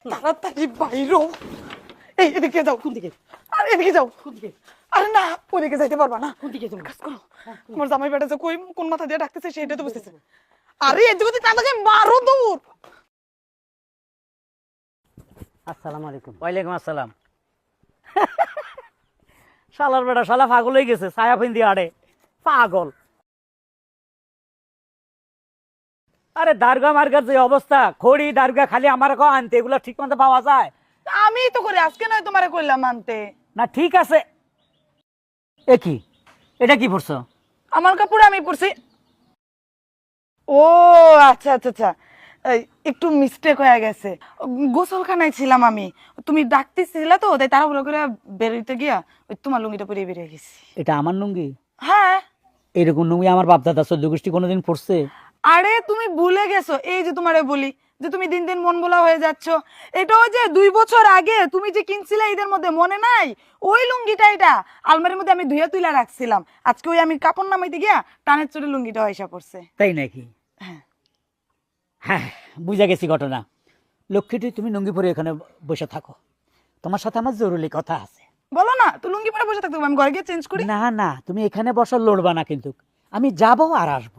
তাড়াতাড়ি বাইরো। এই এদিকে যাও। কোন দিকে? আর এদিকে যাও। কোন দিকে? আরে না, ওদিকে যাইতে পারবা না। কোন দিকে তুমি? কাজ করো। আমার জামাই বেটা যে কই কোন মাথা দিয়ে ডাকতেছে সেটা তো বুঝতেছে। আরে এদিকে তাড়াতাড়ি মারো দূর। আসসালামু আলাইকুম। ওয়ালাইকুম আসসালাম। শালার বেটা শালা পাগল হয়ে গেছে, ছায়া ফিন্দি আড়ে পাগল। আরে দারগা মার্গার যে অবস্থা, খড়ি দারগা খালি আমার আনতে, এগুলো ঠিক মতো পাওয়া যায় আমি তো করে আজকে নয় তোমারে কইলাম আনতে। না? ঠিক আছে, এ কি, এটা কি পড়ছো? আমার কাপড় আমি পরছি। ও আচ্ছা আচ্ছা আচ্ছা, এই, একটু মিস্টেক হয়ে গেছে। গোসলখানায় ছিলাম আমি, তুমি ডাকতেছিলা তো তাই তাড়াহুড়ো করে বেরোতে গিয়া ওই তোমার লুঙ্গিটা পরে বেরিয়ে গেছি। এটা আমার লুঙ্গি? হ্যাঁ। এরকম লুঙ্গি আমার বাপদাদা চোদ্দ গোষ্ঠী কোনোদিন পড়ছে? আরে তুমি ভুলে গেছো, এই যে তোমারে বলি যে তুমি দিন দিন মন ভোলা হয়ে যাচ্ছ। এটাও যে 2 বছর আগে তুমি যে কিনছিলে ঈদের মধ্যে, মনে নাই? ওই লুঙ্গিটা, এটা আলমারির মধ্যে আমি ধুইয়া তুইলা রাখছিলাম। আজকে ওই আমি কাপড় নামাইতে গিয়া টানের চোরে লুঙ্গিটা এসে পড়ছে। তাই নাকি? হ্যাঁ। হ্যাঁ, বুঝা গেছি ঘটনা। লক্ষ্মীটি, তুমি লুঙ্গি পরে এখানে বসে থাকো, তোমার সাথে আমার জরুরি কথা আছে। বলো না, তো লুঙ্গি পরে বসে থাকতে হবে, আমি ঘরে গিয়ে চেঞ্জ করি। না না, তুমি এখানে বসা লড়বা না, কিন্তু আমি যাবো আর আসবো।